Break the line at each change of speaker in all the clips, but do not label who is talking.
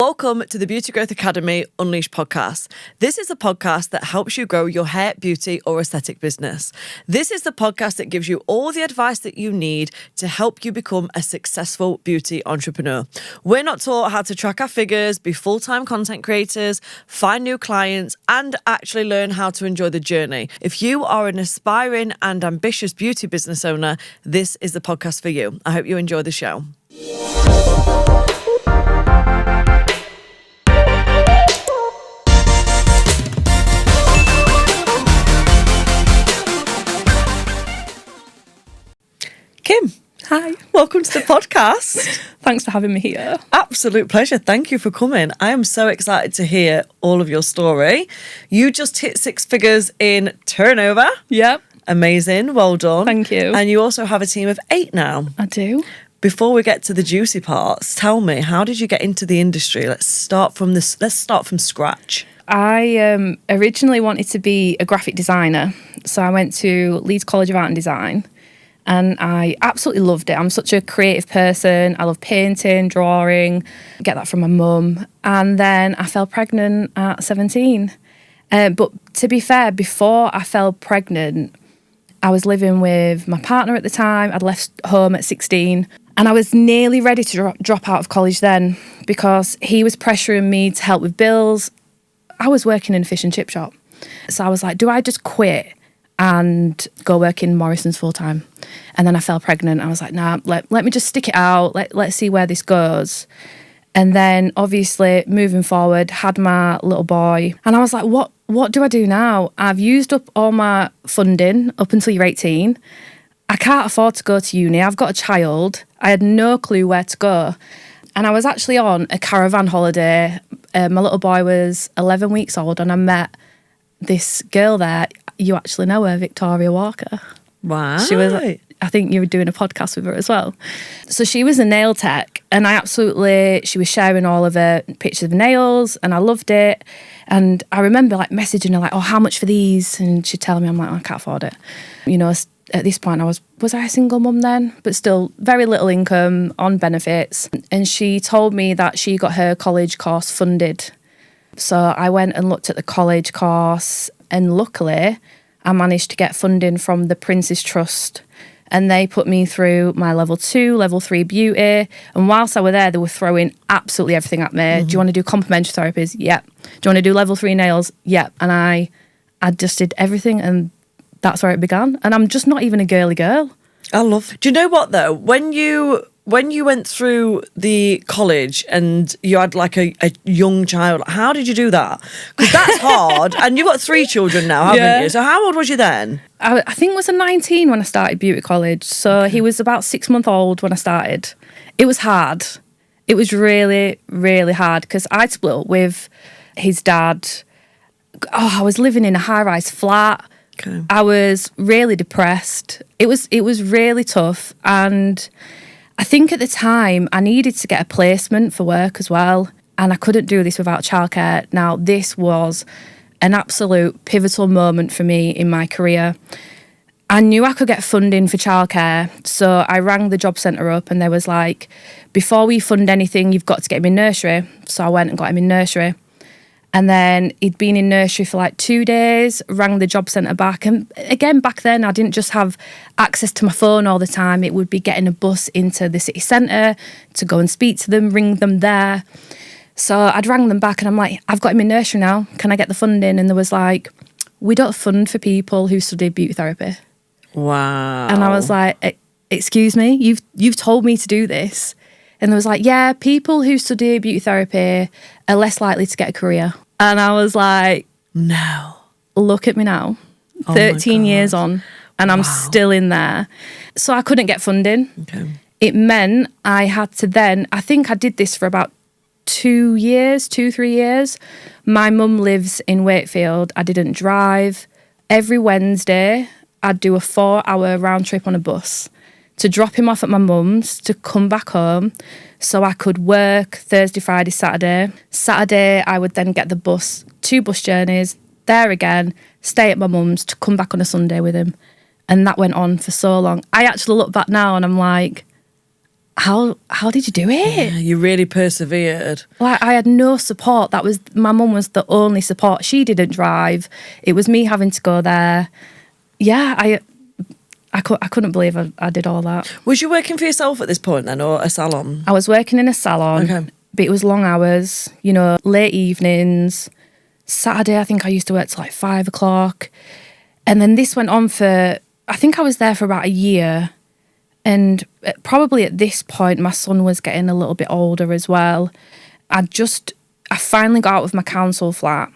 Welcome to the Beauty Growth Academy Unleashed podcast. This is a podcast that helps you grow your hair, beauty, or aesthetic business. This is the podcast that gives you all the advice that you need to help you become a successful beauty entrepreneur. We're not taught how to track our figures, be full-time content creators, find new clients, and actually learn how to enjoy the journey. If you are an aspiring and ambitious beauty business owner, this is the podcast for you. I hope you enjoy the show. Kim,
hi.
Welcome to the podcast.
Thanks for having me here.
Absolute pleasure. Thank you for coming. I am so excited to hear all of your story. You just hit 6 figures in turnover.
Yep.
Amazing. Well done.
Thank you.
And you also have a team of 8 now.
I do.
Before we get to the juicy parts, tell me, how did you get into the industry? Let's start from scratch.
I originally wanted to be a graphic designer. So I went to Leeds College of Art and Design. And I absolutely loved it. I'm such a creative person. I love painting, drawing, get that from my mum. And then I fell pregnant at 17. But to be fair, before I fell pregnant, I was living with my partner at the time. I'd left home at 16. And I was nearly ready to drop out of college then because he was pressuring me to help with bills. I was working in a fish and chip shop. So I was like, do I just quit and go work in Morrison's full time? And then I fell pregnant. I was like, nah, let me just stick it out. Let's see where this goes. And then obviously moving forward, had my little boy. And I was like, what do I do now? I've used up all my funding up until you're 18. I can't afford to go to uni. I've got a child. I had no clue where to go. And I was actually on a caravan holiday. My little boy was 11 weeks old and I met this girl there. You actually know her, Victoria Walker.
Wow.
She was, I think you were doing a podcast with her as well. So she was a nail tech and she was sharing all of her pictures of nails and I loved it. And I remember messaging her oh, how much for these? And she'd tell me, I'm like, I can't afford it. You know, at this point was I a single mum then? But still very little income, on benefits. And she told me that she got her college course funded. So I went and looked at the college course and luckily I managed to get funding from the Prince's Trust and they put me through my level 2, level 3 beauty. And whilst I was there, they were throwing absolutely everything at me. Mm-hmm. Do you want to do complementary therapies? Yep. Do you want to do level 3 nails? Yep. And I just did everything and that's where it began. And I'm just not even a girly girl.
I love. Do you know what though? When you went through the college and you had a young child, how did you do that? Because that's hard. And you've got 3 children now, haven't you? So how old was you then?
I think it was 19 when I started beauty college. So he was about 6 months old when I started. It was hard. It was really, really hard because I'd split up with his dad. Oh, I was living in a high-rise flat. Okay. I was really depressed. It was really tough. And I think at the time I needed to get a placement for work as well. And I couldn't do this without childcare. Now, this was an absolute pivotal moment for me in my career. I knew I could get funding for childcare. So I rang the job centre up and they was like, before we fund anything, you've got to get him in nursery. So I went and got him in nursery. And then he'd been in nursery for 2 days, rang the job centre back. And again, back then, I didn't just have access to my phone all the time. It would be getting a bus into the city centre to go and speak to them, ring them there. So I'd rang them back and I'm like, I've got him in nursery now. Can I get the funding? And there was we don't fund for people who study beauty therapy.
Wow.
And I was like, excuse me, you've told me to do this. And there was yeah, people who study beauty therapy are less likely to get a career. And I was like,
no.
Look at me now, 13 years on, and I'm still in there. So I couldn't get funding.
Okay.
It meant I had to then, I think I did this for about 3 years. My mum lives in Wakefield. I didn't drive. Every Wednesday, I'd do a 4-hour round trip on a bus to drop him off at my mum's, to come back home so I could work Thursday, Friday, Saturday. Saturday, I would then get the bus, 2 bus journeys, there again, stay at my mum's to come back on a Sunday with him. And that went on for so long. I actually look back now and I'm like, how did you do it?
Yeah, you really persevered.
Like, I had no support. My mum was the only support. She didn't drive. It was me having to go there. Yeah, I couldn't believe I did all that.
Was you working for yourself at this point then, or a salon?
I was working in a salon,
Okay.
but it was long hours, late evenings. Saturday, I think I used to work till like 5 o'clock. And then this went on I think I was there for about a year. And probably at this point, my son was getting a little bit older as well. I finally got out of my council flat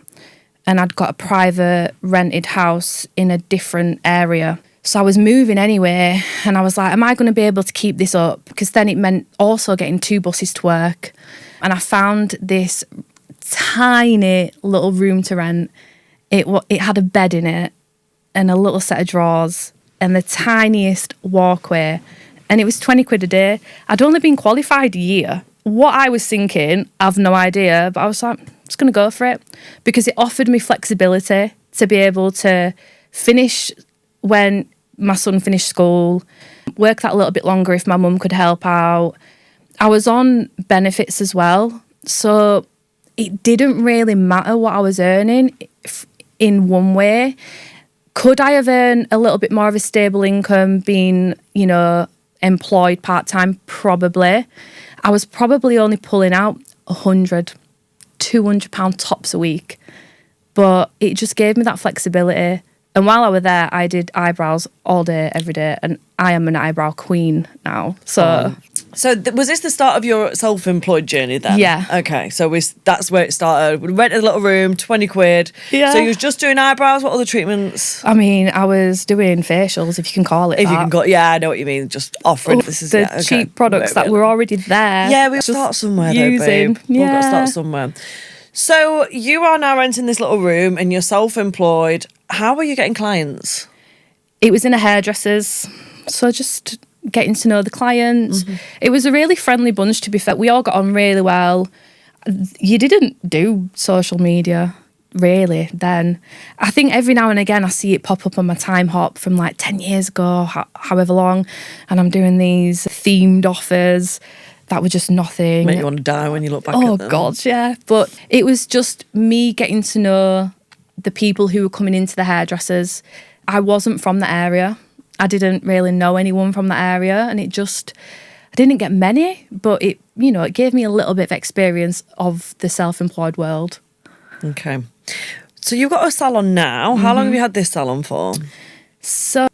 and I'd got a private rented house in a different area. So I was moving anyway, and I was like, am I going to be able to keep this up? Because then it meant also getting 2 buses to work. And I found this tiny little room to rent. It had a bed in it and a little set of drawers and the tiniest walkway. And it was 20 quid a day. I'd only been qualified a year. What I was thinking, I've no idea, but I was like, I'm just going to go for it. Because it offered me flexibility to be able to finish when my son finished school, work that a little bit longer if my mum could help out. I was on benefits as well. So it didn't really matter what I was earning in one way. Could I have earned a little bit more of a stable income being, employed part-time? Probably. I was probably only pulling out £100, £200 tops a week. But it just gave me that flexibility. And while I was there, I did eyebrows all day, every day. And I am an eyebrow queen now. So
was this the start of your self-employed journey then?
Yeah.
Okay, so that's where it started. We rented a little room, 20 quid.
Yeah.
So you was just doing eyebrows? What other treatments?
I mean, I was doing facials, if you can call it
If
that.
you can go, yeah, I know what you mean. Just offering.
The cheap products that were already there.
Yeah, we've got to start somewhere though, babe. We've got to start somewhere. So you are now renting this little room and you're self-employed. How are you getting clients?
It was in a hairdresser's. So just getting to know the clients. Mm-hmm. It was a really friendly bunch, to be fair. We all got on really well. You didn't do social media, really, then. I think every now and again I see it pop up on my time hop from like 10 years ago, however long, and I'm doing these themed offers that were just nothing.
Make you want to die when you look back at them.
Oh, God, yeah. But it was just me getting to know the people who were coming into the hairdressers. I wasn't from the area. I didn't really know anyone from the area, and I didn't get many, but it gave me a little bit of experience of the self-employed world.
Okay. So you've got a salon now. How long have you had this salon for?
So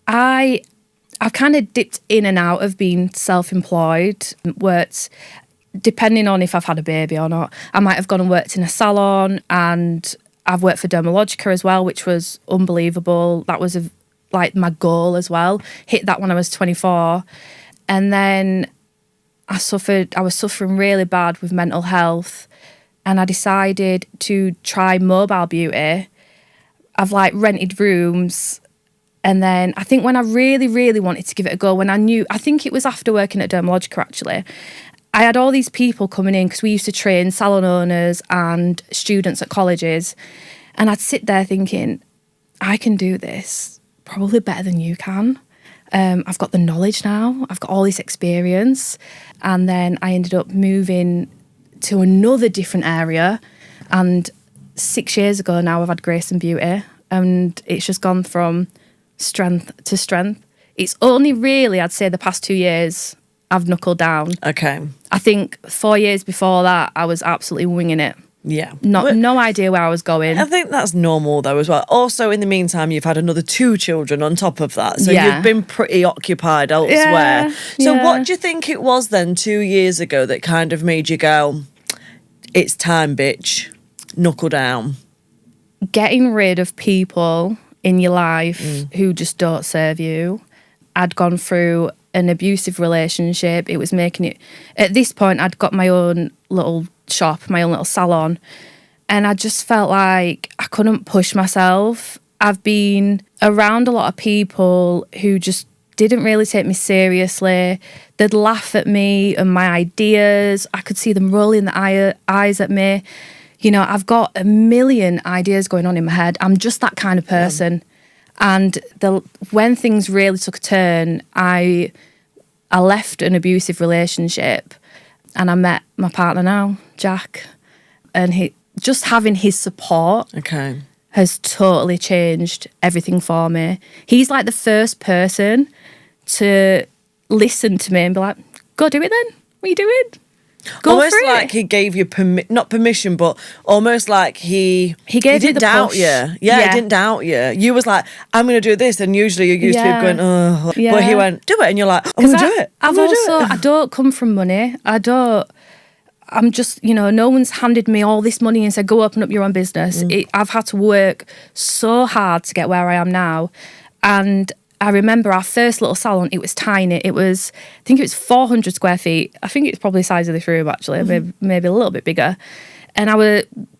I've kind of dipped in and out of being self-employed, worked, depending on if I've had a baby or not. I might have gone and worked in a salon, and I've worked for Dermalogica as well, which was unbelievable. That was my goal as well. Hit that when I was 24. And then I was suffering really bad with mental health, and I decided to try mobile beauty. I've rented rooms. And then I think when I really, really wanted to give it a go, I think it was after working at Dermalogica actually, I had all these people coming in because we used to train salon owners and students at colleges. And I'd sit there thinking, I can do this probably better than you can. I've got the knowledge now. I've got all this experience. And then I ended up moving to another different area. And 6 years ago now, I've had Grace and Beauty. And it's just gone from strength to strength. It's only really, I'd say, the past 2 years I've knuckled down.
Okay.
I think 4 years before that, I was absolutely winging it.
Yeah.
No idea where I was going.
I think that's normal though as well. Also, in the meantime, you've had another 2 children on top of that. So you've been pretty occupied elsewhere. So what do you think it was then 2 years ago that kind of made you go, it's time, bitch, knuckle down?
Getting rid of people in your life who just don't serve you. I'd gone through an abusive relationship. It was making it... At this point, I'd got my own little shop, my own little salon, and I just felt like I couldn't push myself. I've been around a lot of people who just didn't really take me seriously. They'd laugh at me and my ideas. I could see them rolling the eyes at me. I've got a million ideas going on in my head. I'm just that kind of person. Yeah. And when things really took a turn, I I left an abusive relationship and I met my partner now, Jack, and just having his support has totally changed everything for me. He's like the first person to listen to me and be like, go do it then. What are you doing? Go
almost
for
like
it.
he gave you not permission, but almost like he didn't doubt
push.
you. Yeah, he didn't doubt you. You was like, I'm going to do this, and usually you're used to people going, oh, but he went, do it, and you're like, I'm going to do it.
I don't come from money. I'm just, no one's handed me all this money and said, go open up your own business. I've had to work so hard to get where I am now. And I remember our first little salon, it was tiny. I think it was 400 square feet. I think it's probably the size of this room, actually, maybe a little bit bigger. And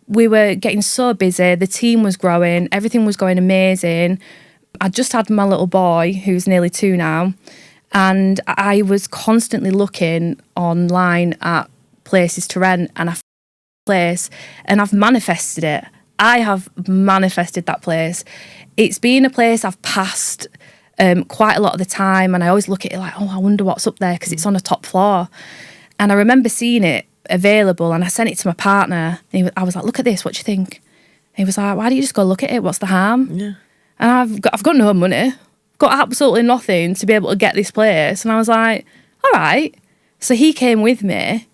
we were getting so busy. The team was growing. Everything was going amazing. I just had my little boy, who's nearly 2 now. And I was constantly looking online at places to rent, and I found a place, and I've manifested it. I have manifested that place. It's been a place I've passed quite a lot of the time, and I always look at it like, oh, I wonder what's up there because it's on a top floor. And I remember seeing it available, and I sent it to my partner. And I was like, look at this, what do you think? He was like, why don't you just go look at it? What's the harm?
Yeah.
And I've got no money, got absolutely nothing to be able to get this place. And I was like, all right. So he came with me,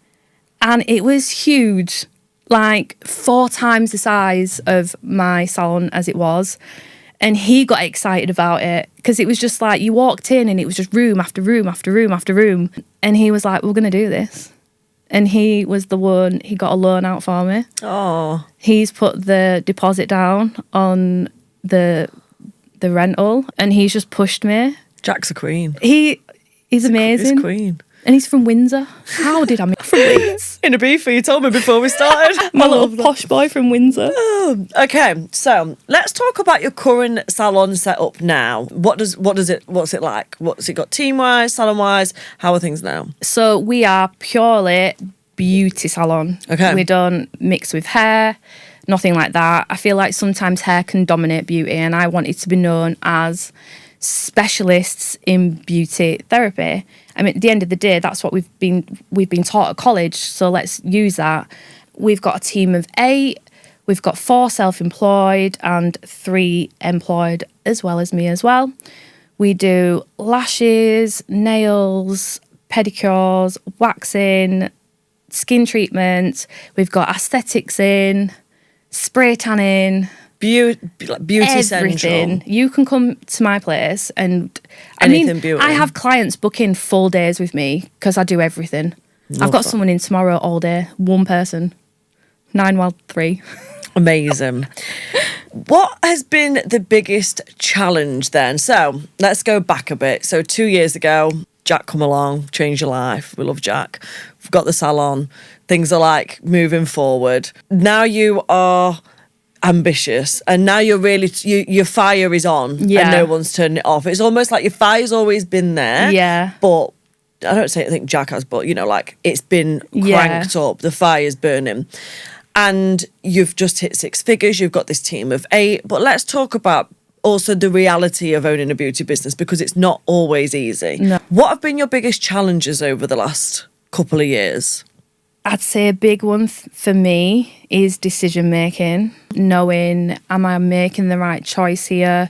and it was huge, like 4 times the size of my salon as it was. And he got excited about it because it was just like you walked in and it was just room after room after room after room. And he was like, we're going to do this. And he was the one, he got a loan out for me.
Oh.
He's put the deposit down on the rental, and he's just pushed me.
Jack's a queen.
He's amazing.
He's a queen.
And he's from Windsor. How did I meet from Leeds?
In a beef, you told me before we started.
My little posh boy from Windsor.
Oh, okay, so let's talk about your current salon setup now. What's it like? What's it got team-wise, salon-wise? How are things now?
So we are purely beauty salon.
Okay.
We don't mix with hair, nothing like that. I feel like sometimes hair can dominate beauty, and I want it to be known as specialists in beauty therapy. I mean, at the end of the day, that's what we've been taught at college, so let's use that. We've got a team of 8. We've got 4 self-employed and 3 employed, as well as me as well. We do lashes, nails, pedicures, waxing, skin treatment. We've got aesthetics in, spray tanning,
beauty
everything.
central.
You can come to my place and
Beauty.
I have clients booking full days with me because I do everything. I've got someone in tomorrow all day, one person, 9 while 3.
Amazing. What has been the biggest challenge then? So let's go back a bit. So 2 years ago, Jack come along, changed your life. We love Jack. We've got the salon. Things are like moving forward. Now you are ambitious, and now you're really your fire is on, and no one's turning it off. It's almost like your fire's always been there, but I think Jack has, but like it's been cranked up, the fire's burning, and you've just hit 6 figures. You've got this team of 8, but let's talk about also the reality of owning a beauty business, because it's not always easy.
No.
What have been your biggest challenges over the last couple of years?
I'd say a big one for me is decision making, knowing, am I making the right choice here?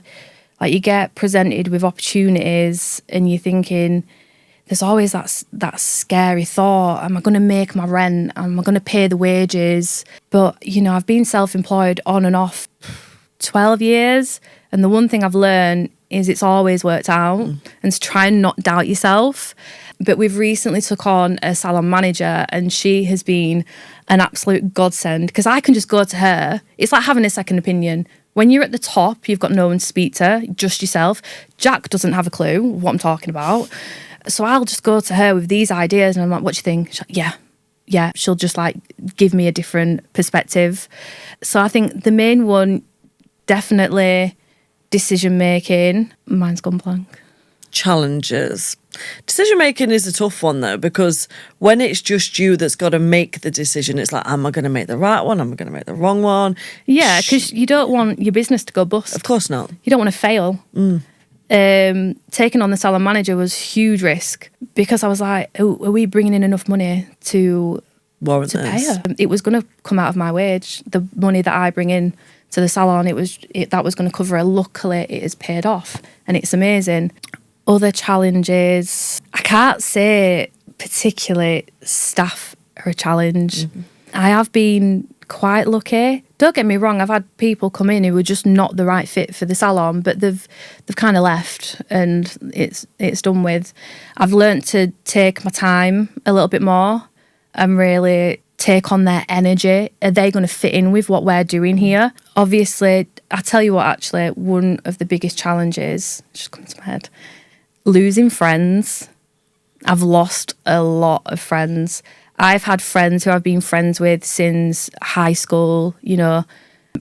Like, you get presented with opportunities and you're thinking, there's always that scary thought, am I going to make my rent? Am I going to pay the wages? But, I've been self-employed on and off 12 years, and the one thing I've learned is it's always worked out, and to try and not doubt yourself. But we've recently took on a salon manager, and she has been an absolute godsend, because I can just go to her. It's like having a second opinion. When you're at the top, you've got no one to speak to, just yourself. Jack doesn't have a clue what I'm talking about. So I'll just go to her with these ideas, and I'm like, what do you think? She's like, yeah. She'll just like give me a different perspective. So I think the main one, definitely decision making. Mine's gone blank.
Challenges. Decision making is a tough one though, because when it's just you that's got to make the decision, it's like, am I going to make the right one? Am I going to make the wrong one?
Yeah, because you don't want your business to go bust.
Of course not.
You don't want to fail. taking on the salon manager was a huge risk because I was like, oh, are we bringing in enough money to pay her? It was going to come out of my wage. The money that I bring in to the salon, that was going to cover it. Luckily, it has paid off and it's amazing. Other challenges, I can't say particularly staff are a challenge. Mm-hmm. I have been quite lucky. Don't get me wrong, I've had people come in who were just not the right fit for the salon, but they've kind of left and it's done with. I've learnt to take my time a little bit more and really take on their energy. Are they going to fit in with what we're doing here? Obviously, I tell you what, actually, one of the biggest challenges, just come to my head, losing friends. I've lost a lot of friends. I've had friends who I've been friends with since high school,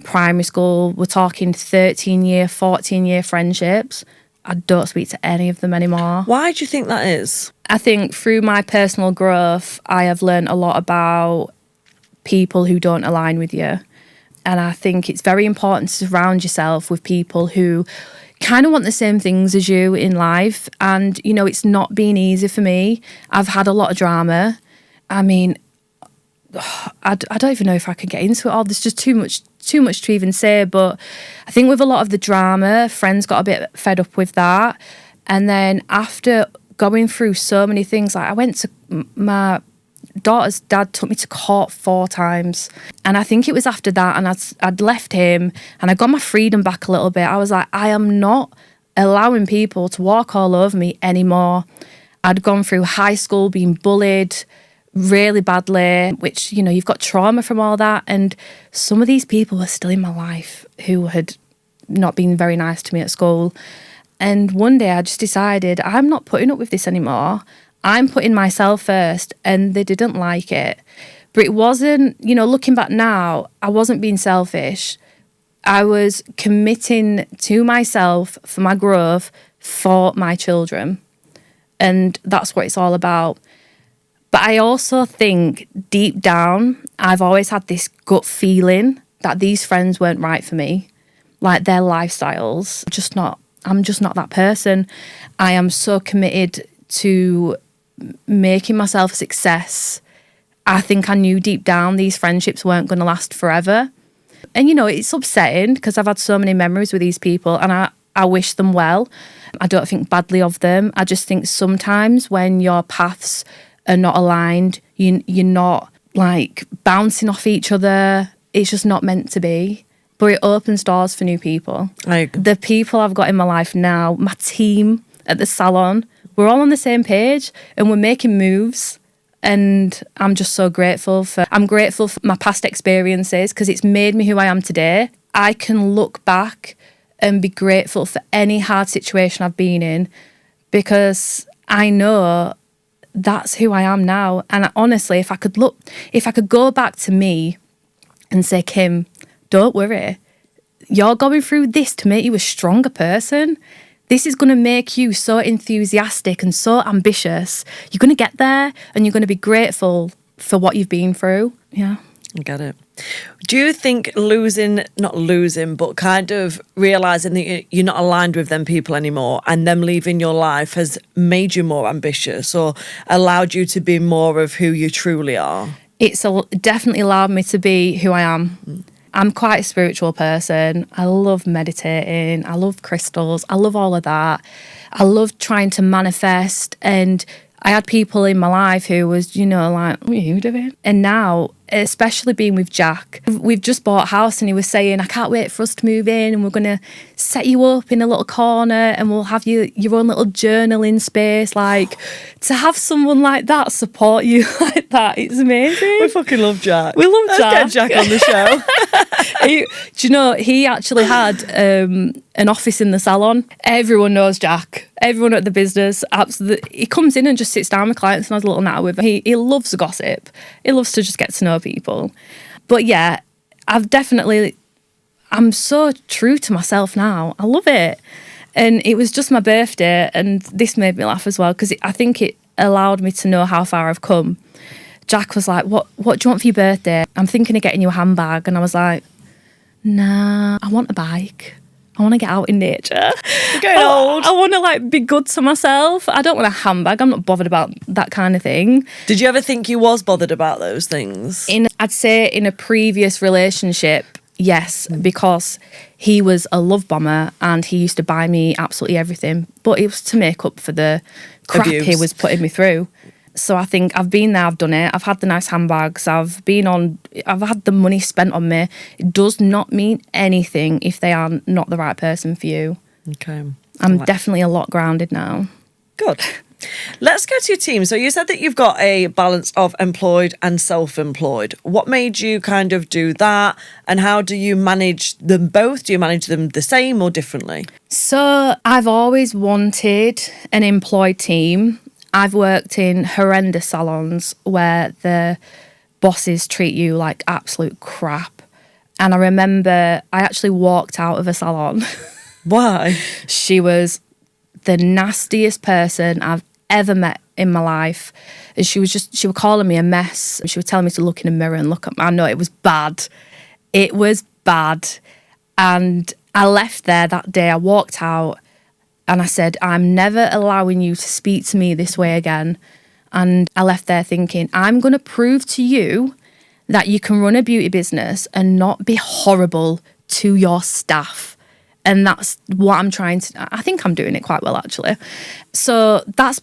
primary school. We're talking 13-year, 14-year friendships. I don't speak to any of them anymore.
Why do you think that is?
I think through my personal growth, I have learned a lot about people who don't align with you. And I think it's very important to surround yourself with people who kind of want the same things as you in life. And, it's not been easy for me. I've had a lot of drama. I mean, I don't even know if I could get into it all. There's just too much to even say. But I think with a lot of the drama, friends got a bit fed up with that. And then after going through so many things, like I went to my daughter's dad took me to court 4 times. And I think it was after that, and I'd left him and I got my freedom back a little bit. I was like, I am not allowing people to walk all over me anymore. I'd gone through high school being bullied really badly, which, you've got trauma from all that. And some of these people were still in my life who had not been very nice to me at school. And one day I just decided I'm not putting up with this anymore. I'm putting myself first, and they didn't like it. But it wasn't, looking back now, I wasn't being selfish. I was committing to myself for my growth for my children. And that's what it's all about. But I also think deep down, I've always had this gut feeling that these friends weren't right for me. Like their lifestyles, I'm just not that person. I am so committed to making myself a success. I think I knew deep down these friendships weren't going to last forever. And, it's upsetting because I've had so many memories with these people and I wish them well. I don't think badly of them. I just think sometimes when your paths are not aligned, you're not like bouncing off each other. It's just not meant to be. But it opens doors for new people. The people I've got in my life now, my team at the salon, we're all on the same page and we're making moves. And I'm just so grateful for my past experiences because it's made me who I am today. I can look back and be grateful for any hard situation I've been in because I know that's who I am now. And honestly, if I could go back to me and say, Kim, don't worry, you're going through this to make you a stronger person. This is going to make you so enthusiastic and so ambitious. You're going to get there and you're going to be grateful for what you've been through. Yeah.
I get it. Do you think not losing, but kind of realising that you're not aligned with them people anymore and them leaving your life has made you more ambitious or allowed you to be more of who you truly are?
It's definitely allowed me to be who I am. Mm. I'm quite a spiritual person. I love meditating. I love crystals. I love all of that. I love trying to manifest. And I had people in my life who was, like, what are you doing? And now, especially being with Jack, we've just bought a house and he was saying, I can't wait for us to move in and we're going to set you up in a little corner and we'll have your own little journaling space. Like, to have someone like that support you like that, it's amazing.
We fucking love Jack.
We love Jack.
Let's get Jack on the show.
He actually had an office in the salon. Everyone knows Jack. Everyone at the business, absolutely. He comes in and just sits down with clients and has a little natter with them. He loves gossip. He loves to just get to know people. But yeah, I'm so true to myself now. I love it. And it was just my birthday and this made me laugh as well because I think it allowed me to know how far I've come. Jack was like, what do you want for your birthday? I'm thinking of getting you a handbag. And I was like, nah, I want a bike. I want to get out in nature.
You're getting old.
I want to like be good to myself. I don't want a handbag. I'm not bothered about that kind of thing.
Did you ever think you was bothered about those things?
I'd say in a previous relationship, yes, because he was a love bomber and he used to buy me absolutely everything. But it was to make up for the crap
Abuse.
he was putting me through. So I think I've been there, I've done it. I've had the nice handbags. I've had the money spent on me. It does not mean anything if they are not the right person for you.
Okay.
I'm definitely a lot grounded now.
Good. Let's go to your team. So you said that you've got a balance of employed and self-employed. What made you kind of do that? And how do you manage them both? Do you manage them the same or differently?
So I've always wanted an employed team. I've worked in horrendous salons where the bosses treat you like absolute crap. And I remember I actually walked out of a salon.
Why?
She was the nastiest person I've ever met in my life. And she was calling me a mess. She was telling me to look in a mirror and look at me. I know it was bad. It was bad. And I left there that day. I walked out. And I said, I'm never allowing you to speak to me this way again. And I left there thinking, I'm going to prove to you that you can run a beauty business and not be horrible to your staff. And that's what I'm trying to, I think I'm doing it quite well, actually. So that's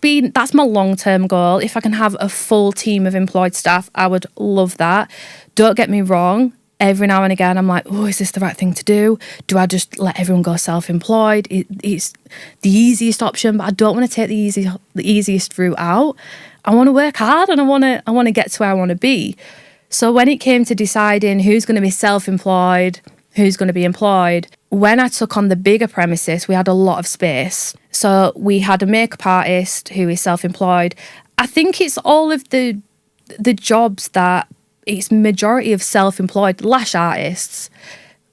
my long-term goal. If I can have a full team of employed staff, I would love that. Don't get me wrong. Every now and again, I'm like, oh, is this the right thing to do? Do I just let everyone go self-employed? It's the easiest option, but I don't want to take the easiest route out. I want to work hard and I want to get to where I want to be. So when it came to deciding who's going to be self-employed, who's going to be employed, when I took on the bigger premises, we had a lot of space. So we had a makeup artist who is self-employed. I think it's all of the jobs that it's majority of self-employed lash artists,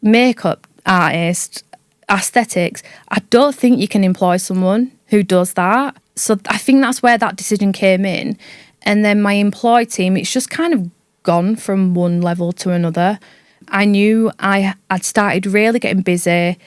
makeup artists, aesthetics. I don't think you can employ someone who does that. So I think that's where that decision came in. And then my employed team, it's just kind of gone from one level to another. I knew I'd started really getting busy.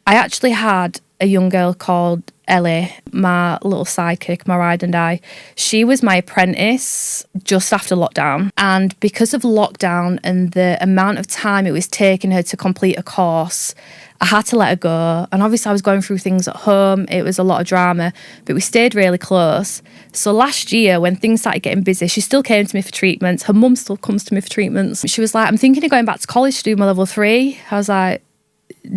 I actually had a young girl called Ellie, my little sidekick, my ride and die. She was my apprentice just after lockdown. And because of lockdown and the amount of time it was taking her to complete a course, I had to let her go. And obviously I was going through things at home. It was a lot of drama, but we stayed really close. So last year when things started getting busy, she still came to me for treatments. Her mum still comes to me for treatments. She was like, I'm thinking of going back to college to do my level 3. I was like,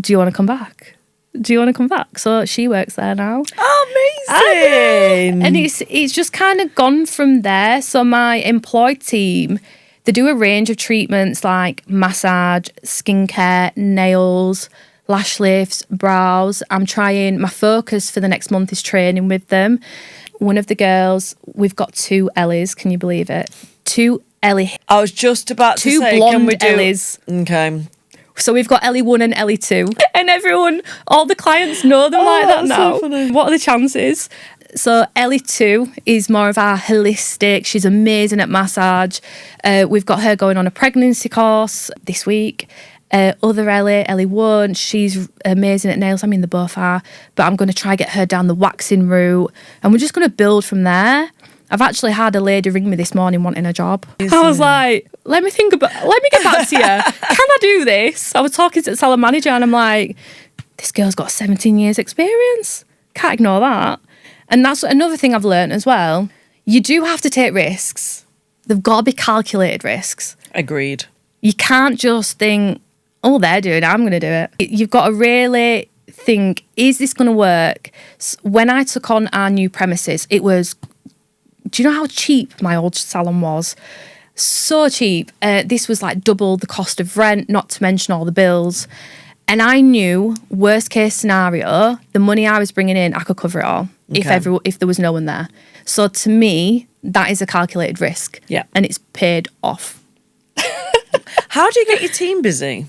do you want to come back? Do you want to come back? So she works there now.
Oh, amazing.
And it's just kind of gone from there. So my employed team, they do a range of treatments like massage, skincare, nails, lash lifts, brows. My focus for the next month is training with them. One of the girls, we've got 2 Ellies, can you believe it? 2 Ellie.
I was just about to
2
say,
blonde
can we do...
Ellies.
Okay.
So we've got Ellie 1 and Ellie 2. And all the clients know them like that now.
So funny.
What are the chances? So Ellie 2 is more of our holistic. She's amazing at massage. We've got her going on a pregnancy course this week. Other Ellie 1, she's amazing at nails. I mean, they both are. But I'm going to try get her down the waxing route. And we're just going to build from there. I've actually had a lady ring me this morning wanting a job. I was like, let me get back to you. Can I do this? I was talking to the salon manager and I'm like, this girl's got 17 years experience. Can't ignore that. And that's another thing I've learned as well. You do have to take risks. They've got to be calculated risks.
Agreed.
You can't just think, oh, they're doing it, I'm going to do it. You've got to really think, is this going to work? When I took on our new premises, it was... Do you know how cheap my old salon was? So cheap. This was like double the cost of rent, not to mention all the bills. And I knew, worst case scenario, the money I was bringing in, I could cover it all if there was no one there. So to me, that is a calculated risk.
Yeah.
And it's paid off.
How do you get your team busy?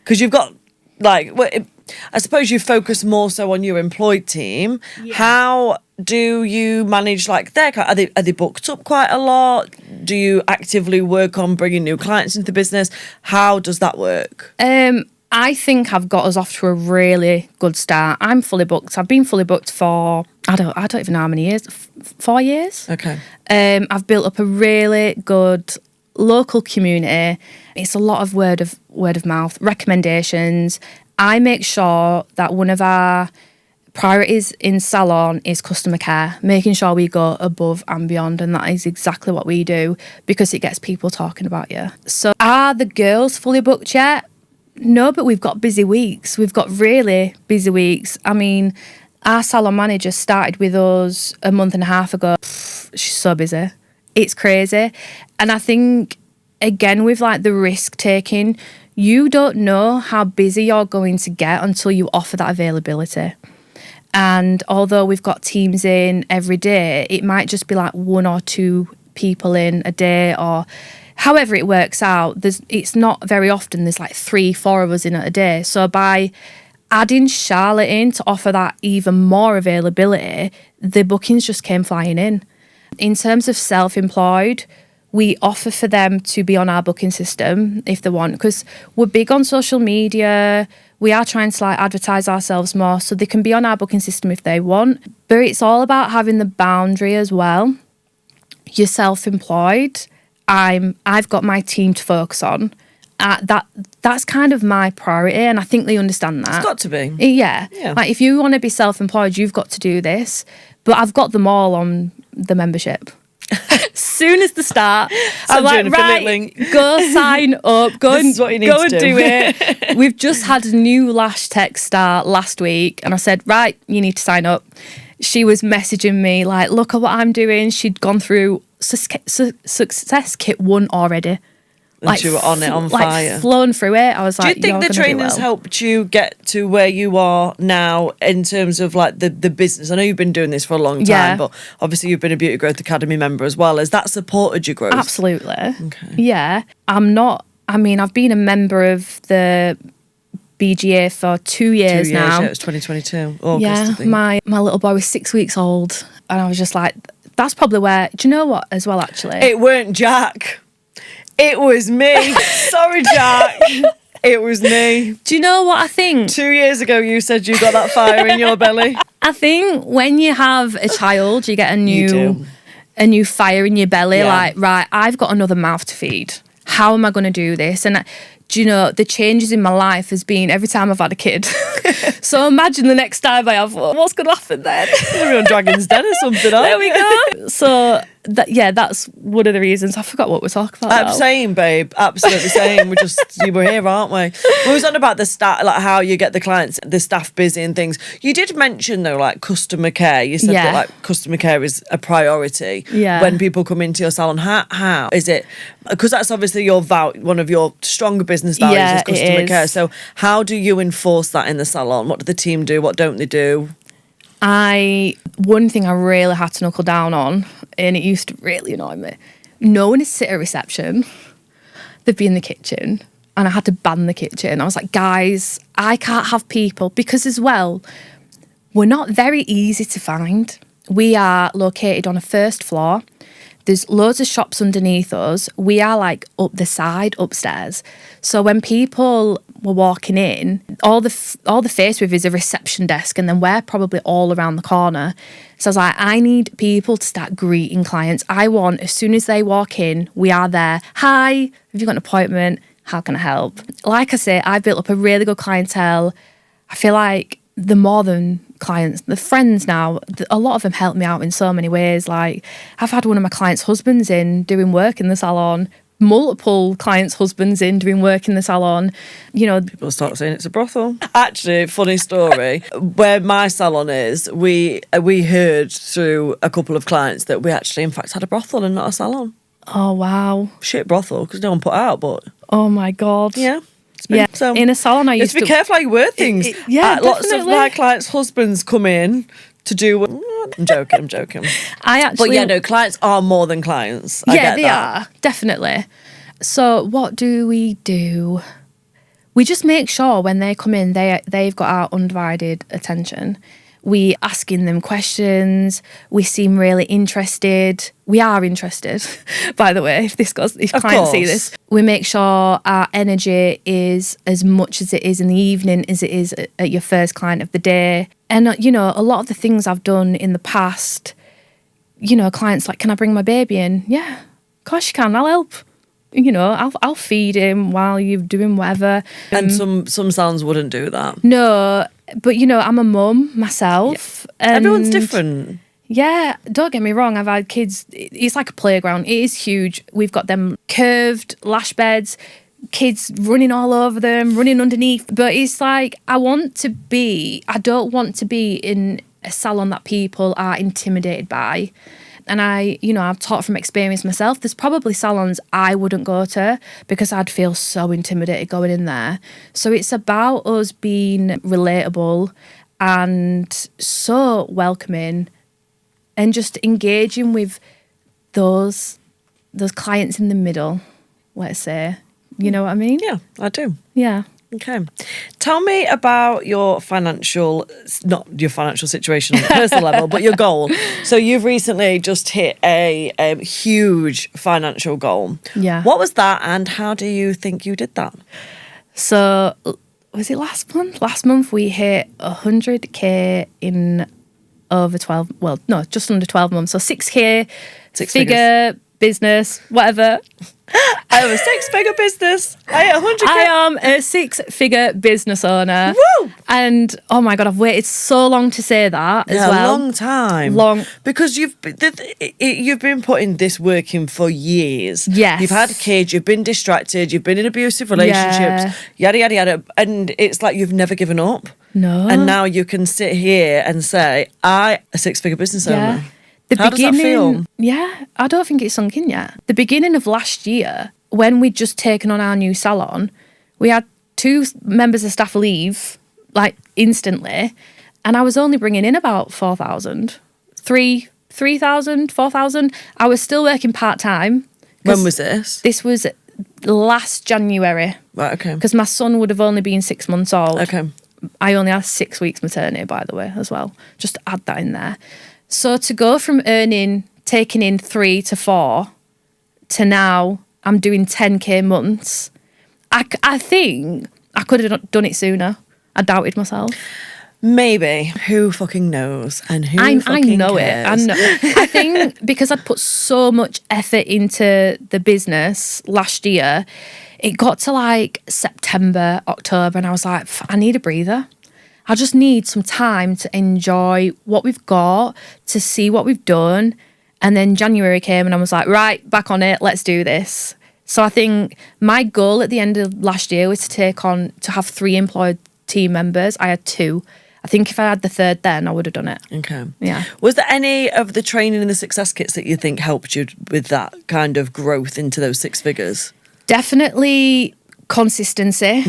Because you've got, like, I suppose you focus more so on your employed team. Yeah. How do you manage, like, are they booked up quite a lot? Do you actively work on bringing new clients into the business? How does that work?
I think I've got us off to a really good start. I'm fully booked. I've been fully booked for, I don't even know how many years, 4 years.
Okay.
I've built up a really good local community. It's a lot of word of mouth, recommendations. I make sure that one of our priorities in Salon is customer care, making sure we go above and beyond, and that is exactly what we do because it gets people talking about you. So are the girls fully booked yet? No, but we've got busy weeks. We've got really busy weeks. I mean, our salon manager started with us a month and a half ago. She's so busy. It's crazy. And I think, again, with like the risk taking, you don't know how busy you're going to get until you offer that availability. And although we've got teams in every day, it might just be like 1 or 2 people in a day, or however it works out. It's not very often there's like 3-4 of us in a day. So by adding Charlotte in to offer that even more availability, the bookings just came flying in. In terms of self-employed, we offer for them to be on our booking system if they want, because we're big on social media. We are trying to like advertise ourselves more so they can be on our booking system if they want. But it's all about having the boundary as well. You're self-employed. I've got my team to focus on. That's kind of my priority, and I think they understand that.
It's got to be.
Yeah. Like if you want to be self-employed, you've got to do this. But I've got them all on the membership. Soon as the start, I'm like, right, go sign up, go and do it. We've just had a new lash tech start last week, and I said, right, you need to sign up. She was messaging me like, look at what I'm doing. She'd gone through Success Kit 1 already.
And you were on it, on fire.
Like flown through it. I was like,
do you think the trainers helped you get to where you are now in terms of like the business? I know you've been doing this for a long time, but obviously you've been a Beauty Growth Academy member as well. Has that supported your growth?
Absolutely.
Okay.
Yeah. I've been a member of the BGA for 2 years now.
Yeah, it was 2022, August, I think.
My little boy was 6 weeks old, and I was just like, that's probably where, do you know what as well, actually?
It weren't Jack. It was me. Sorry, Jack. It was me.
Do you know what I think?
2 years ago, you said you got that fire in your belly.
I think when you have a child, you get a new fire in your belly. Yeah. Like, right, I've got another mouth to feed. How am I going to do this? And do you know, the changes in my life has been every time I've had a kid. So imagine the next time I have one. What's going to happen then?
We're on Dragon's Den or something,
there we go. So, that's one of the reasons. I forgot what we're talking about now.
Same, babe. Absolutely same. You were here, aren't we? We was on about the staff, like how you get the staff busy and things. You did mention, though, like customer care. You said that like customer care is a priority when people come into your salon. How is it? Because that's obviously one of your stronger business values is customer care. So how do you enforce that in the salon? What do the team do? What don't they do?
One thing I really had to knuckle down on, and it used to really annoy me, no one is sit at reception. They'd be in the kitchen, and I had to ban the kitchen. I was like, guys, I can't have people, because as well, we're not very easy to find. We are located on a first floor. There's loads of shops underneath us. We are like up the side, upstairs. So when people were walking in, all the face with is a reception desk, and then we're probably all around the corner. So I was like, I need people to start greeting clients. I want, as soon as they walk in, we are there. Hi, have you got an appointment? How can I help? Like I say, I've built up a really good clientele. I feel like the more than clients, the friends now, a lot of them help me out in so many ways. Like, I've had one of my clients' husbands in doing work in the salon, multiple clients' husbands in doing work in the salon. You know,
people start saying it's a brothel. Actually, funny story. Where my salon is, we heard through a couple of clients that we actually, in fact, had a brothel and not a salon.
Oh wow!
Shit brothel, because no one put out, but
oh my god,
yeah.
So in a salon, I used
to be careful how you word things. Lots of my clients' husbands come in to do. I'm joking. But clients are more than clients. I get
they
that.
are definitely. So what do? We just make sure when they come in, they've got our undivided attention. We asking them questions. We seem really interested. We are interested, by the way, if clients see this. We make sure our energy is as much as it is in the evening as it is at your first client of the day. And, you know, a lot of the things I've done in the past, you know, clients like, can I bring my baby in? Yeah, of course you can. I'll help. You know, I'll feed him while you're doing whatever.
And some salons wouldn't do that.
No, but, you know, I'm a mum myself.
Yeah. Everyone's different.
Yeah, don't get me wrong. I've had kids. It's like a playground. It is huge. We've got them curved lash beds, kids running all over them, running underneath. But it's like, I don't want to be in a salon that people are intimidated by. And I've taught from experience myself. There's probably salons I wouldn't go to because I'd feel so intimidated going in there. So it's about us being relatable and so welcoming and just engaging with those clients in the middle, let's say. You know what I mean?
Yeah, I do.
Yeah.
Okay. Tell me about your not your financial situation on a personal level, but your goal. So you've recently just hit a huge financial goal.
Yeah.
What was that and how do you think you did that?
So was it last month? Last month we hit 100K in over 12, well, no, just under 12 months. So 6K,
Six
figure,
figures.
Business, whatever.
I have a 6-figure business. I hit 100K.
I am a 6-figure business owner.
Woo!
And oh my God, I've waited so long to say that as well.
A long time. Because you've been putting this work in for years.
Yes.
You've had kids, you've been distracted, you've been in abusive relationships, yada, yada, yada. And it's like you've never given up.
No.
And now you can sit here and say, a 6-figure business owner.
How
does that feel?
Yeah, I don't think it's sunk in yet. The beginning of last year, when we'd just taken on our new salon, we had 2 members of staff leave, like instantly, and I was only bringing in about 4,000. 3,000, 4,000. I was still working part-time.
When was this?
This was last January.
Right, okay.
Because my son would have only been 6 months old.
Okay.
I only had 6 weeks maternity, by the way, as well. Just to add that in there. So to go from taking in 3 to 4 to now I'm doing 10K months, I think I could have done it sooner. I doubted myself.
Maybe. Who fucking knows? And who
I
fucking
know
cares?
it. I know. I think because I'd put so much effort into the business last year, it got to like September, October, and I was like, I need a breather. I just need some time to enjoy what we've got, to see what we've done. And then January came and I was like, right, back on it, let's do this. So I think my goal at the end of last year was to have 3 employed team members. I had 2. I think if I had the 3rd then, I would have done it.
Okay.
Yeah.
Was there any of the training and the success kits that you think helped you with that kind of growth into those 6 figures?
Definitely consistency,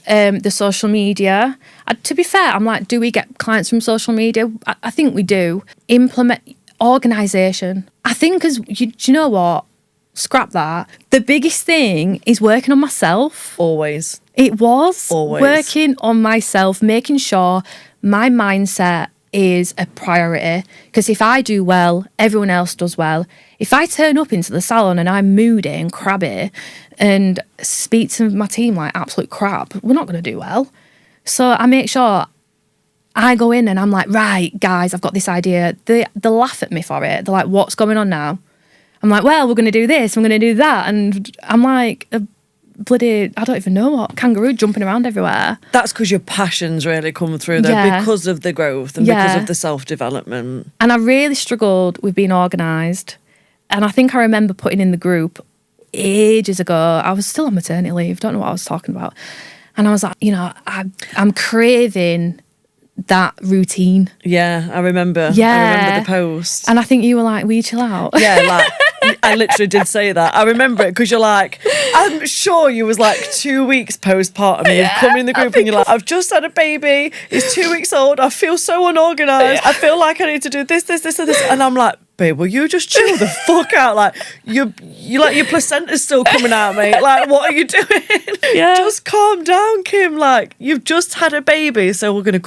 the social media. To be fair, I'm like, do we get clients from social media? I think we do. Implement organisation. I think because, do you know what? Scrap that. The biggest thing is working on myself.
Always.
It was.
Always.
Working on myself, making sure my mindset is a priority. Because if I do well, everyone else does well. If I turn up into the salon and I'm moody and crabby and speak to my team like absolute crap, we're not going to do well. So I make sure I go in and I'm like, right, guys, I've got this idea. They laugh at me for it. They're like, what's going on now? I'm like, well, we're going to do this, we're going to do that. And I'm like a bloody, I don't even know what, kangaroo jumping around everywhere.
That's because your passions really come through though, because of the growth and because of the self-development. And
I really struggled with being organised. And I think I remember putting in the group ages ago, I was still on maternity leave, don't know what I was talking about. And I was like, I'm craving that routine.
Yeah, I remember.
Yeah.
I remember the post.
And I think you were like, will you chill out?
Yeah, like, I literally did say that. I remember it because you're like, I'm sure you was like 2 weeks postpartum. You've come in the group and you're like, I've just had a baby. He's 2 weeks old. I feel so unorganised. I feel like I need to do this, and this. And I'm like, babe, will you just chill the fuck out? Like, you like your placenta's still coming out, mate. Like, what are you doing?
Yeah.
Just calm down, Kim. Like, you've just had a baby, so we're gonna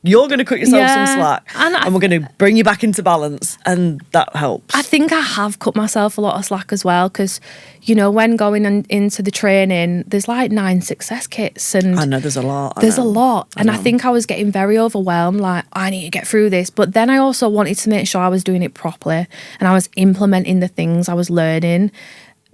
You're going to cut yourself some
Yeah.
slack, and we're going to bring you back into balance, and that helps.
I think I have cut myself a lot of slack as well because, you know, when going into the training, there's like 9 success kits, and
I know there's a lot.
There's a lot, and I think I was getting very overwhelmed. Like, I need to get through this, but then I also wanted to make sure I was doing it properly and I was implementing the things I was learning,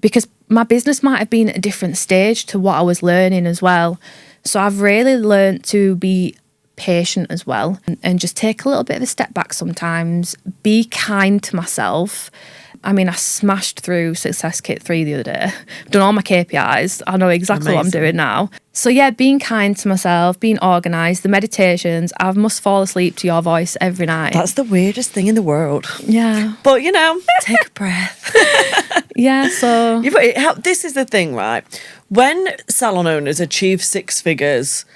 because my business might have been at a different stage to what I was learning as well. So I've really learned to be patient as well, and just take a little bit of a step back sometimes, be kind to myself. I mean, I smashed through Success Kit 3 the other day, done all my KPIs, I know exactly what I'm doing now. So yeah, being kind to myself, being organised, the meditations, I must fall asleep to your voice every night.
That's the weirdest thing in the world.
Yeah.
But, you know, take a breath.
Yeah, so...
This is the thing, right? When salon owners achieve 6 figures,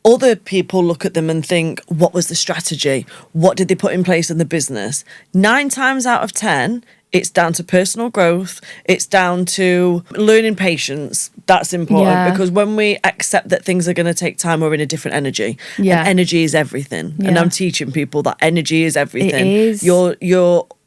other people look at them and think, what was the strategy? What did they put in place in the business? 9 times out of 10, it's down to personal growth. It's down to learning patience. That's important because when we accept that things are going to take time, we're in a different energy.
Yeah.
And energy is everything.
Yeah.
And I'm teaching people that energy is everything.
It is.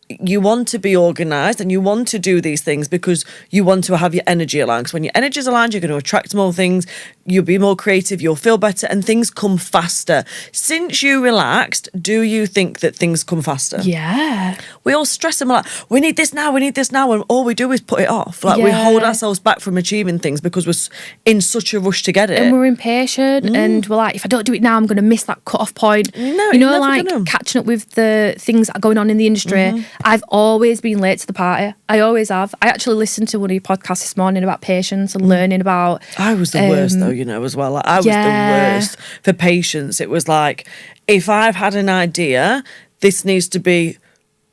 You want to be organised and you want to do these things because you want to have your energy aligned. Because when your energy is aligned, you're going to attract more things, you'll be more creative, you'll feel better, and things come faster. Since you relaxed, do you think that things come faster?
Yeah.
We all stress and we're like, we need this now, and all we do is put it off. Like we hold ourselves back from achieving things because we're in such a rush to get it.
And we're impatient and we're like, if I don't do it now, I'm going to miss that cut-off point.
No,
you know, like catching up with the things that are going on in the industry. I've always been late to the party. I always have. I actually listened to one of your podcasts this morning about patience and learning about...
I was the worst though, you know, as well. Like, I was the worst for patience. It was like, if I've had an idea, this needs to be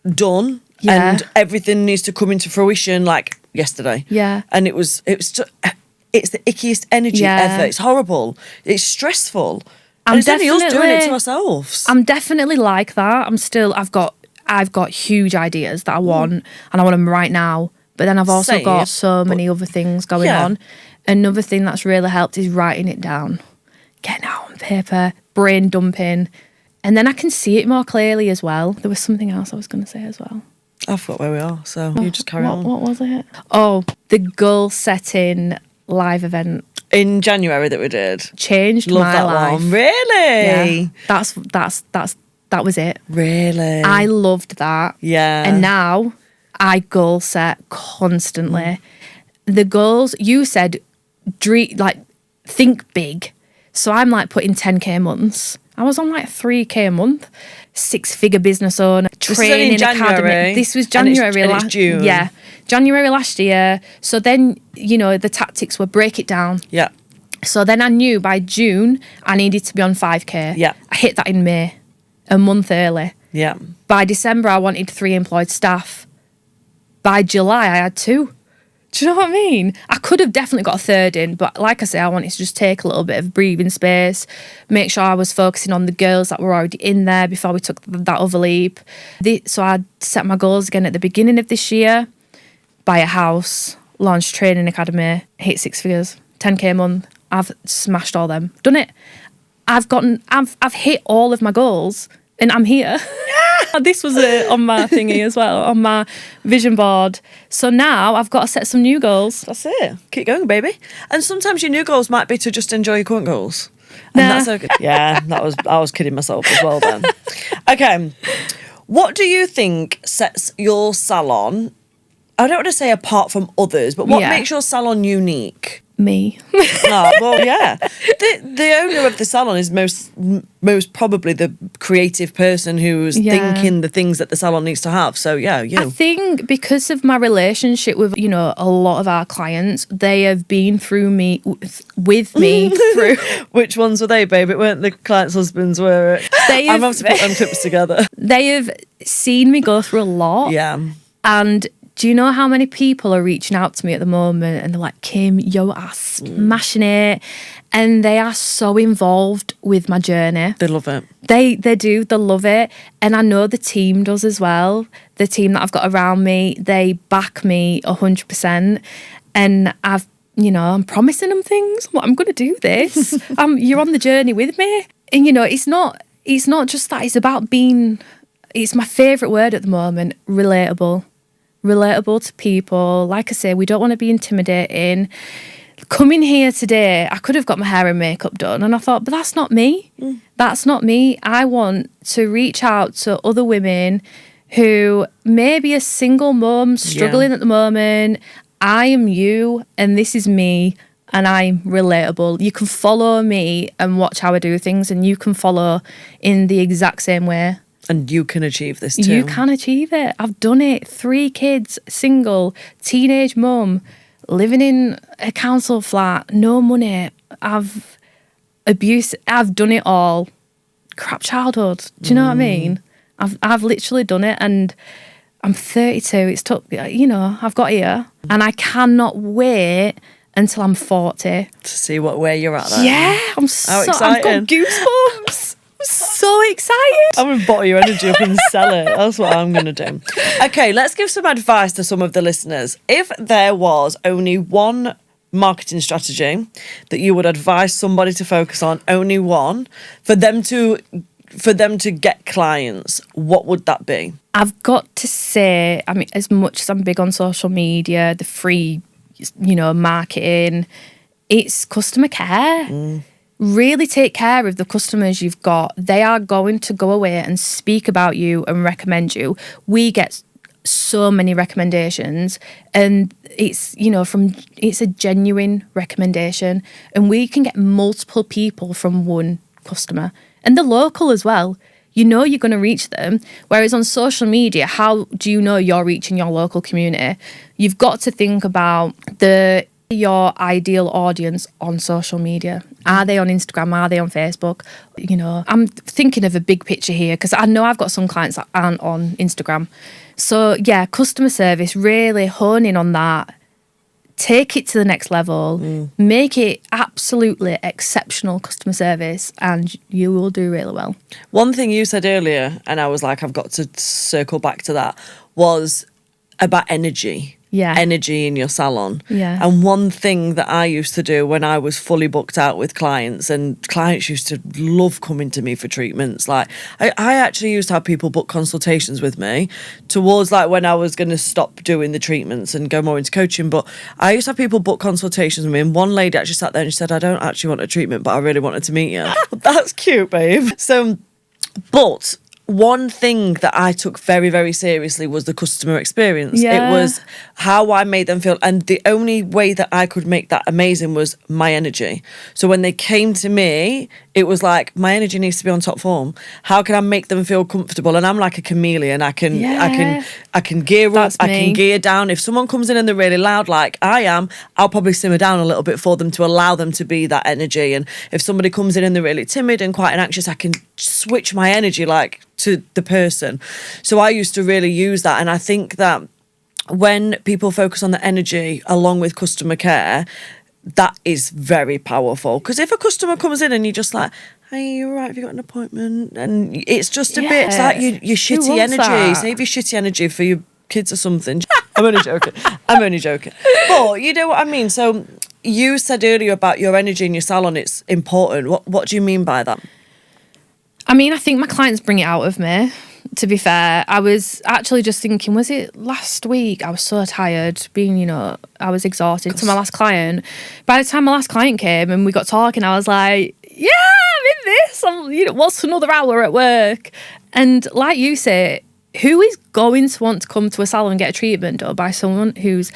done and everything needs to come into fruition like yesterday.
Yeah.
And it's the ickiest energy ever. It's horrible. It's stressful. And it's only us doing it to ourselves.
I'm definitely like that. I've got huge ideas that I want and I want them right now. But then I've also got so many other things going on. Another thing that's really helped is writing it down. Getting it out on paper, brain dumping. And then I can see it more clearly as well. There was something else I was going to say as well.
I forgot where we are, so you just carry on.
What was it? Oh, the goal setting live event.
In January that we did.
Changed
Love
my
that
life.
One. Really?
Yeah. That was it.
Really?
I loved that.
Yeah.
And now I goal set constantly. The goals, you said, think big. So I'm like putting 10k months. I was on like 3k a month. 6-figure business owner, training academy. This was January
last June.
Yeah. January last year. So then, you know, the tactics were break it down.
Yeah.
So then I knew by June I needed to be on 5k.
Yeah.
I hit that in May, a month early.
Yeah.
By December I wanted 3 employed staff. By July I had 2. Do you know what I mean? I could have definitely got a 3rd in, but like I say, I wanted to just take a little bit of breathing space, make sure I was focusing on the girls that were already in there before we took that other leap. So I set my goals again at the beginning of this year, buy a house, launch training academy, hit 6 figures, 10k a month. I've smashed all them, done it. I've hit all of my goals and I'm here. This was on my thingy as well, on my vision board. So now I've got to set some new goals.
That's it. Keep going, baby. And sometimes your new goals might be to just enjoy your current goals. And that's okay. Yeah, I was kidding myself as well then. Okay. What do you think sets your salon, I don't want to say apart from others, but what makes your salon unique?
Me.
Well, yeah. The owner of the salon is most probably the creative person who's thinking the things that the salon needs to have. So, yeah, you.
I think because of my relationship with, you know, a lot of our clients, they have been through me, with me through...
Which ones were they, babe? It weren't the clients' husbands, were it? I'm going to put them clips together.
They have seen me go through a lot.
Yeah.
And... do you know how many people are reaching out to me at the moment and they're like, Kim, you are smashing it. And they are so involved with my journey.
They love it.
They do. They love it. And I know the team does as well. The team that I've got around me, they back me 100%. And I'm promising them things. I'm going to do this. You're on the journey with me. And, you know, it's not it's not just that, it's about being, it's my favourite word at the moment, relatable. Relatable to people. Like I say, we don't want to be intimidating. Coming here today, I could have got my hair and makeup done, and I thought, but that's not me. That's not me. I want to reach out to other women who may be a single mum struggling at the moment. I am you, and this is me, and I'm relatable. You can follow me and watch how I do things, and you can follow in the exact same way.
And you can achieve this too.
You can achieve it. I've done it. 3 kids, single, teenage mum, living in a council flat, no money. I've done it all. Crap childhood. Do you know what I mean? I've literally done it, and I'm 32. It's took, I've got here, and I cannot wait until I'm 40
to see where you're at then.
Yeah, I've got goosebumps. I'm so excited.
I'm going to bottle your energy up and sell it. That's what I'm going to do. Okay, let's give some advice to some of the listeners. If there was only one marketing strategy that you would advise somebody to focus on, only one, for them to get clients, what would that be?
I've got to say, I mean, as much as I'm big on social media, the free, marketing, it's customer care. Really take care of the customers you've got. They are going to go away and speak about you and recommend you. We get so many recommendations, and it's a genuine recommendation, and we can get multiple people from one customer, and the local as well. You're going to reach them. Whereas on social media, how do you know you're reaching your local community? You've got to think about your ideal audience on social media. Are they on Instagram? Are they on Facebook? I'm thinking of a big picture here, because I know I've got some clients that aren't on Instagram. So yeah, customer service, really hone in on that. Take it to the next level. Make it absolutely exceptional customer service, and you will do really well.
One thing you said earlier, and I was like, I've got to circle back to that, was about energy.
Yeah.
Energy in your salon.
Yeah.
And one thing that I used to do when I was fully booked out with clients, and clients used to love coming to me for treatments. Like I actually used to have people book consultations with me towards like when I was going to stop doing the treatments and go more into coaching. But I used to have people book consultations with me, and one lady actually sat there and she said, I don't actually want a treatment, but I really wanted to meet you. That's cute, babe. So, but one thing that I took very, very seriously was the customer experience.
Yeah.
It was how I made them feel. And the only way that I could make that amazing was my energy. So when they came to me, it was like, my energy needs to be on top form. How can I make them feel comfortable? And I'm like a chameleon. I can gear
That's
up,
me.
I can gear down. If someone comes in and they're really loud like I am, I'll probably simmer down a little bit for them to allow them to be that energy. And if somebody comes in and they're really timid and quite anxious, I can switch my energy like to the person. So I used to really use that. And I think that when people focus on the energy along with customer care, that is very powerful. Because if a customer comes in and you're just like, hey, you're right, have you got an appointment? And it's just a bit, it's like your shitty energy.
That?
Save your shitty energy for your kids or something. I'm only joking. But you know what I mean? So you said earlier about your energy in your salon, it's important. What do you mean by that?
I mean, I think my clients bring it out of me, to be fair. I was actually just thinking, was it last week? I was so tired, I was exhausted to my last client. By the time my last client came and we got talking, I was like, yeah, I'm in this. What's another hour at work? And like you say, who is going to want to come to a salon and get a treatment done by someone who's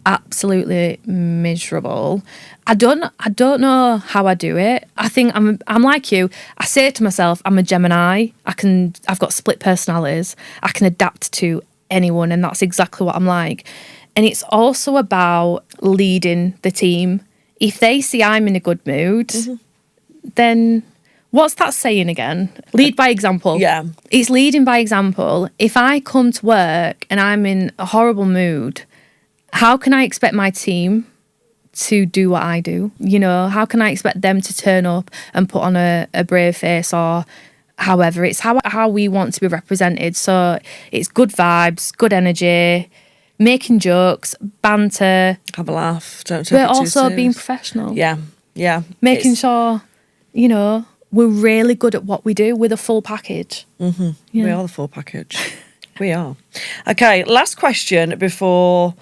absolutely miserable? I don't know how I do it. I think I'm like you. I say to myself, I'm a Gemini. I've got split personalities. I can adapt to anyone, and that's exactly what I'm like. And it's also about leading the team. If they see I'm in a good mood, then what's that saying again? Lead by example.
Yeah. It's
leading by example. If I come to work and I'm in a horrible mood, how can I expect my team to do what I do? How can I expect them to turn up and put on a brave face, or however? It's how we want to be represented. So it's good vibes, good energy, making jokes, banter.
Have a laugh. Don't take it too
But also
serious.
being professional.
Yeah.
Making sure, we're really good at what we do. We're the full package.
Mm-hmm. Yeah. We are the full package. We are. Okay, last question before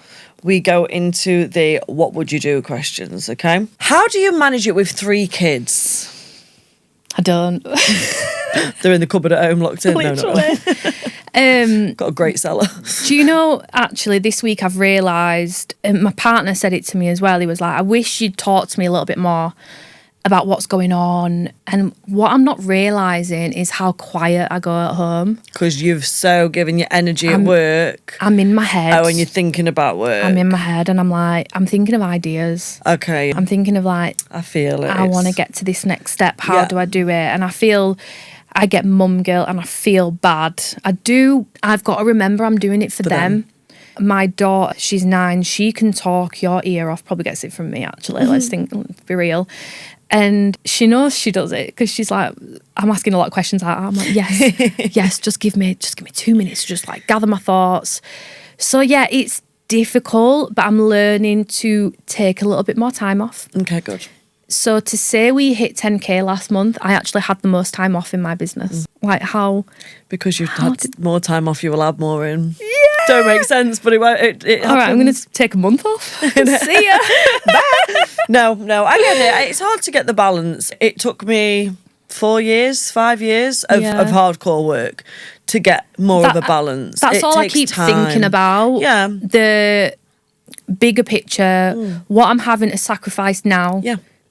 we go into the what would you do questions, okay? How do you manage it with 3 kids?
I don't.
They're in the cupboard at home locked in.
Literally.
No. Got a great cellar.
Do you know, actually, this week I've realised, and my partner said it to me as well, he was like, I wish you'd talk to me a little bit more about what's going on. And what I'm not realising is how quiet I go at home.
Because you've so given your energy at work.
I'm in my head.
Oh, and you're thinking about work.
I'm in my head and I'm like, I'm thinking of ideas.
Okay.
I'm thinking of like,
I feel it.
I want to get to this next step. How do I do it? And I feel I get mum guilt and I feel bad. I've got to remember I'm doing it for them. My daughter, she's 9, she can talk your ear off, probably gets it from me actually, let's be real. And she knows she does it because she's like, I'm asking a lot of questions like that. I'm like, yes, just give me 2 minutes to just like gather my thoughts. So yeah, it's difficult, but I'm learning to take a little bit more time off.
Okay, good.
So to say we hit 10K last month, I actually had the most time off in my business. Like how?
Because you've had more time off, you will add more in. Yeah. Don't make sense, but it won't. It
all right, I'm going to take a month off. See ya.
Bye. No, I get it. It's hard to get the balance. It took me 5 years of hardcore work to get more of a balance.
That's all I keep thinking about.
Yeah.
The bigger picture, what I'm having to sacrifice now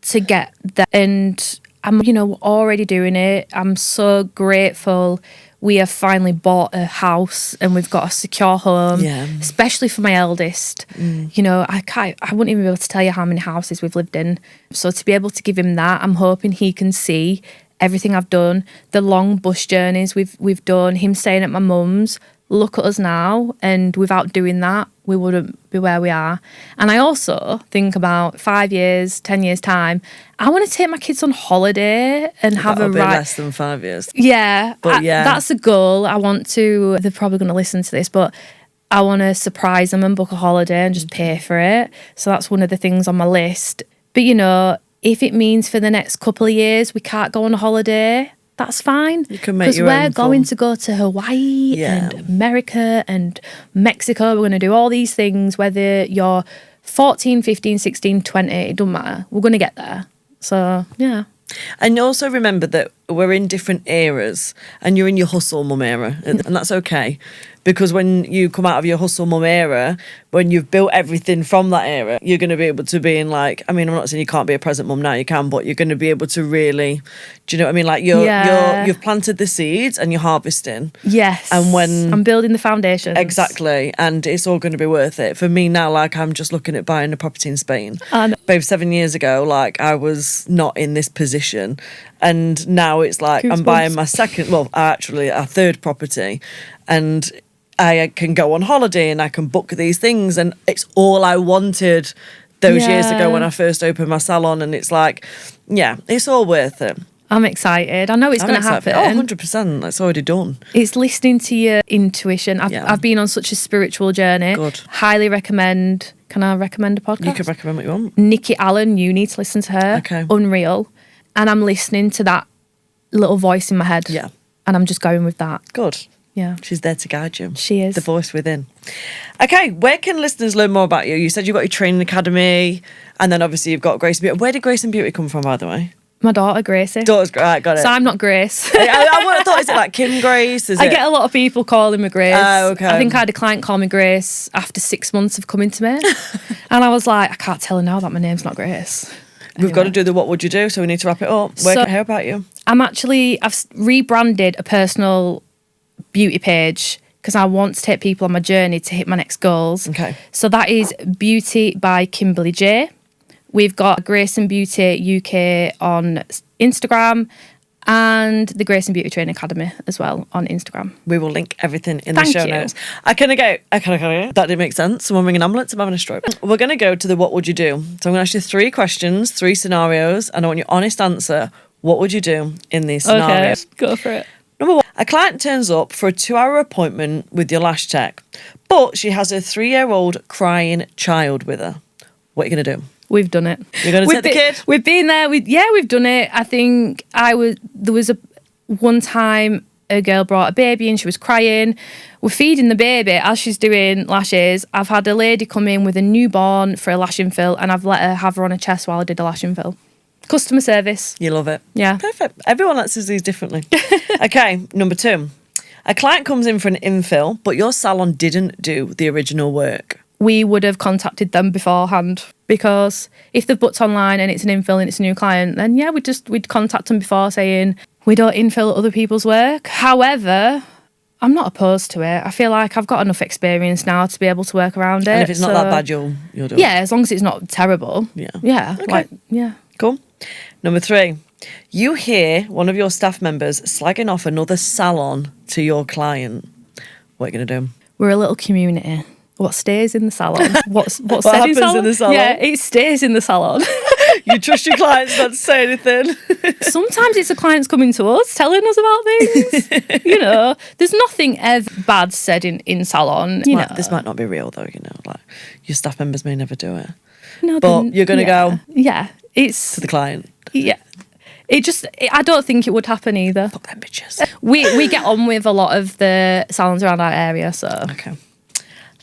to get that. And I'm, already doing it. I'm so grateful. We have finally bought a house and we've got a secure home, especially for my eldest. I wouldn't even be able to tell you how many houses we've lived in. So to be able to give him that, I'm hoping he can see everything I've done, the long bus journeys we've done, him staying at my mum's. Look at us now, and without doing that, we wouldn't be where we are. And I also think about 5 years, 10 years time, I want to take my kids on holiday and have a
less than 5 years.
Yeah, that's a goal. I want to. They're probably going to listen to this, but I want to surprise them and book a holiday and just pay for it. So that's one of the things on my list. But if it means for the next couple of years we can't go on a holiday, that's fine.
You can make your own
because we're going to go to Hawaii and America and Mexico. We're going to do all these things, whether you're 14, 15, 16, 20, it doesn't matter. We're going to get there. So, yeah.
And also remember that we're in different eras and you're in your hustle mum era, and that's okay. Because when you come out of your hustle mum era, when you've built everything from that era, you're going to be able to be in like, I'm not saying you can't be a present mum now, you can, but you're going to be able to really, do you know what I mean? Like you've planted the seeds and you're harvesting.
Yes.
And when
I'm building the foundation.
Exactly. And it's all going to be worth it. For me now, like I'm just looking at buying a property in Spain. Babe, 7 years ago, like I was not in this position. And now it's like I'm buying my our third property, and I can go on holiday and I can book these things, and it's all I wanted those years ago when I first opened my salon. And it's like, it's all worth it.
I'm excited. I know it's going to happen.
Oh, 100%. That's already done.
It's listening to your intuition. I've been on such a spiritual journey.
Good.
Highly recommend. Can I recommend a podcast?
You can recommend what you want.
Nikki Allen, you need to listen to her.
Okay.
Unreal. And I'm listening to that little voice in my head.
Yeah.
And I'm just going with that.
Good.
Yeah.
She's there to guide you.
She is.
The voice within. Okay, where can listeners learn more about you? You said you've got your training academy, and then obviously you've got Grace and Beauty. Where did Grace and Beauty come from, by the way?
My daughter, Gracie.
Right, got it.
So I'm not Grace.
I would have thought, is it like Kim Grace?
I get a lot of people calling me Grace.
Oh, okay.
I think I had a client call me Grace after 6 months of coming to me. And I was like, I can't tell her now that my name's not Grace.
We've got to do the what would you do, so we need to wrap it up. Where can I hear about you?
I've rebranded a personal beauty page because I want to take people on my journey to hit my next goals.
Okay.
So that is Beauty by Kimberley J. We've got Grace and Beauty UK on Instagram and the Grace and Beauty Training Academy as well on Instagram.
We will link everything in the show notes. I kind of go. That didn't make sense. Someone ring an ambulance. I'm having a stroke. We're going to go to the what would you do. So I'm going to ask you 3 questions, 3 scenarios, and I want your honest answer. What would you do in these scenarios?
Okay, go for it.
Number 1, a client turns up for a 2-hour appointment with your lash tech, but she has a 3-year-old crying child with her. What are you going to do?
We've done it.
You're going to take the kid?
We've been there. We've done it. I think there was one time a girl brought a baby and she was crying. We're feeding the baby as she's doing lashes. I've had a lady come in with a newborn for a lash infill and I've let her have her on her chest while I did a lash infill. Customer service.
You love it.
Yeah.
Perfect. Everyone lets us do these differently. Okay, number 2. A client comes in for an infill, but your salon didn't do the original work.
We would have contacted them beforehand, because if they've booked online and it's an infill and it's a new client, then yeah, we'd contact them before saying we don't infill other people's work. However, I'm not opposed to it. I feel like I've got enough experience now to be able to work around it.
And if it's not that bad, you'll do it.
Yeah, as long as it's not terrible.
Yeah.
Yeah.
Okay.
Yeah.
Cool. Number 3. You hear one of your staff members slagging off another salon to your client. What are you going to do?
We're a little community. What stays in the salon? What's
what
said
happens in the salon?
Yeah, it stays in the salon.
You trust your clients not to say anything?
Sometimes it's the clients coming to us, telling us about things. There's nothing ever bad said in salon.
This might not be real though, like your staff members may never do it.
No,
but you're going to go
it's
to the client.
Yeah. I don't think it would happen either.
Fuck them bitches.
We get on with a lot of the salons around our area, so.
Okay.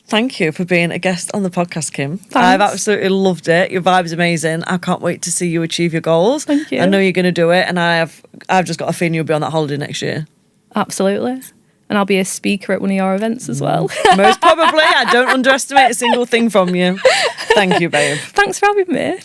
Thank you for being a guest on the podcast, Kim.
Thanks.
I've absolutely loved it. Your vibe's amazing. I can't wait to see you achieve your goals.
Thank you.
I know you're going to do it, and I've just got a feeling you'll be on that holiday next year.
Absolutely. And I'll be a speaker at one of your events as well.
Most probably. I don't underestimate a single thing from you. Thank you, babe.
Thanks for having me.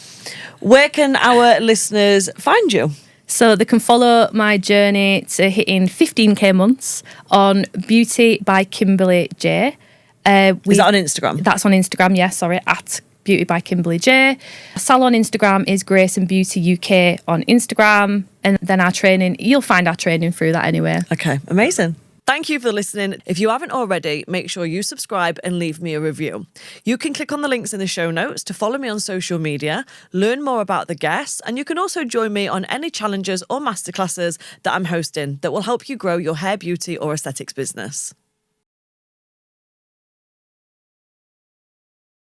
Where can our listeners find you?
So they can follow my journey to hitting 15k months on Beauty by Kimberley J.
Is that on Instagram?
That's on Instagram, yes, at Beauty by Kimberley J. Salon Instagram is Grace and Beauty UK on Instagram. And then our training, you'll find our training through that anyway.
Okay, amazing. Thank you for listening. If you haven't already, make sure you subscribe and leave me a review. You can click on the links in the show notes to follow me on social media, learn more about the guests, and you can also join me on any challenges or masterclasses that I'm hosting that will help you grow your hair, beauty, or aesthetics business.